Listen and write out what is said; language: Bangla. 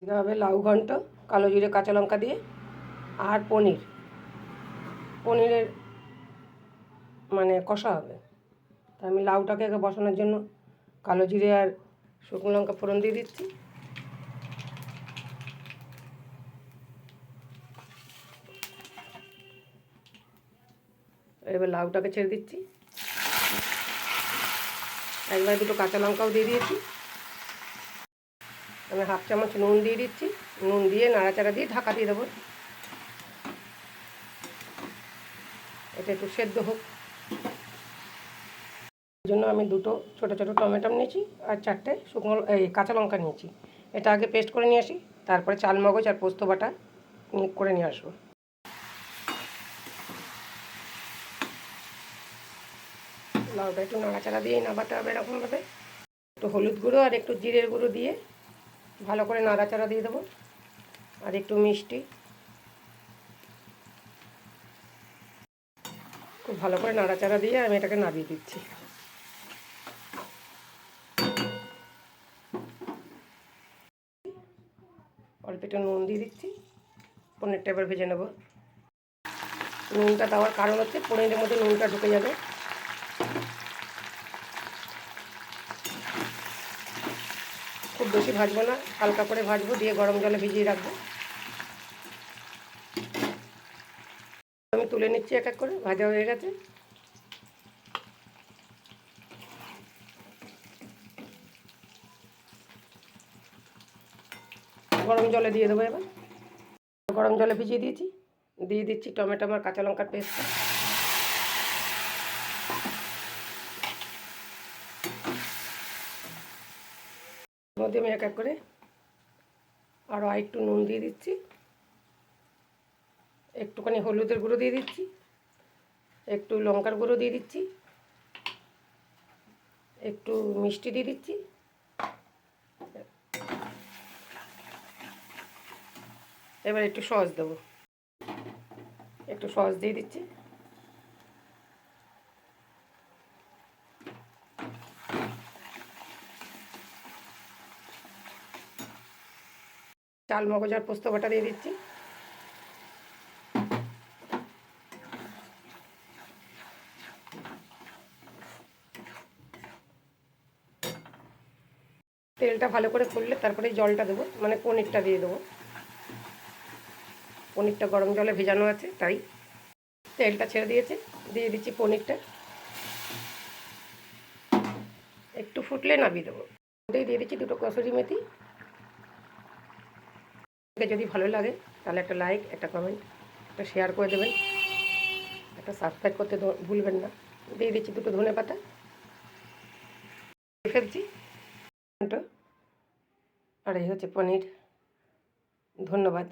দিতে হবে লাউ ঘন্ট কালো জিরে কাঁচা লঙ্কা দিয়ে আর পনিরের মানে কষা হবে। তা আমি লাউটাকে বসানোর জন্য কালো জিরে আর শুকনো লঙ্কা ফোড়ন দিয়ে দিচ্ছি। এবার লাউটাকে ছেড়ে দিচ্ছি। একবার দুটো কাঁচা লঙ্কাও দিয়ে দিয়েছি। আমি হাফ চামচ নুন দিয়ে দিচ্ছি। নুন দিয়ে নাড়াচাড়া দিয়ে ঢাকা দিয়ে দেবো। এটা একটু সেদ্ধ হোক। এই জন্য আমি দুটো ছোটো ছোটো টমেটো নিয়েছি আর চারটে শুকনো কাঁচা লঙ্কা নিয়েছি। এটা আগে পেস্ট করে নিয়ে আসি, তারপরে চাল মগজ আর পোস্ত বাটা করে নিয়ে আসবো। লাউটা একটু নাড়াচাড়া দিয়ে নামাতে হবে এরকমভাবে। একটু হলুদ গুঁড়ো আর একটু জিরের গুঁড়ো দিয়ে ভালো করে নাড়াচাড়া দিয়ে দেবো, আর একটু মিষ্টি। খুব ভালো করে নাড়াচাড়া দিয়ে আমি এটাকে নামিয়ে দিচ্ছি। অল্প একটু নুন দিয়ে দিচ্ছি। পনিরটা এবার ভেজে নেব। নুনটা দেওয়ার কারণ হচ্ছে পনিরের মধ্যে নুনটা ঢুকে যাবে। খুব বেশি ভাজবো না, হালকা করে ভাজবো, দিয়ে গরম জলে ভিজিয়ে রাখবো। আমি তুলে নিচ্ছি এক এক করে, ভাজা হয়ে গেছে। গরম জলে দিয়ে দেবো। এবার গরম জলে ভিজিয়ে দিয়েছি, দিয়ে দিচ্ছি টমেটো আর কাঁচা লঙ্কার পেস্টটা। মধ্যে আমি এক এক করে আরও একটু নুন দিয়ে দিচ্ছি, একটুখানি হলুদের গুঁড়ো দিয়ে দিচ্ছি, একটু লঙ্কার গুঁড়ো দিয়ে দিচ্ছি, একটু মিষ্টি দিয়ে দিচ্ছি, এবার একটু সস দেবো। একটু সস দিয়ে দিচ্ছি। চাল মগজ আর পোস্ত বাটা দিয়ে দিচ্ছি। তেলটা ভালো করে ফুললে তারপরে জলটা দেবো, মানে পনিরটা দিয়ে দেবো। পনিরটা গরম জলে ভেজানো আছে তাই। তেলটা ছেড়ে দিয়েছে, দিয়ে দিচ্ছি পনিরটা। একটু ফুটলে নামিয়ে দেবো। দিয়ে দিচ্ছি দুটো কসুরি মেথি। যদি ভালো লাগে তাহলে একটা লাইক, একটা কমেন্ট, একটা শেয়ার করে দেবেন, একটা সাবস্ক্রাইব করতে ভুলবেন না। দিয়ে দিচ্ছি দুটো ধনে পাতা। ফেলছি আর এই হচ্ছে পনির। ধন্যবাদ।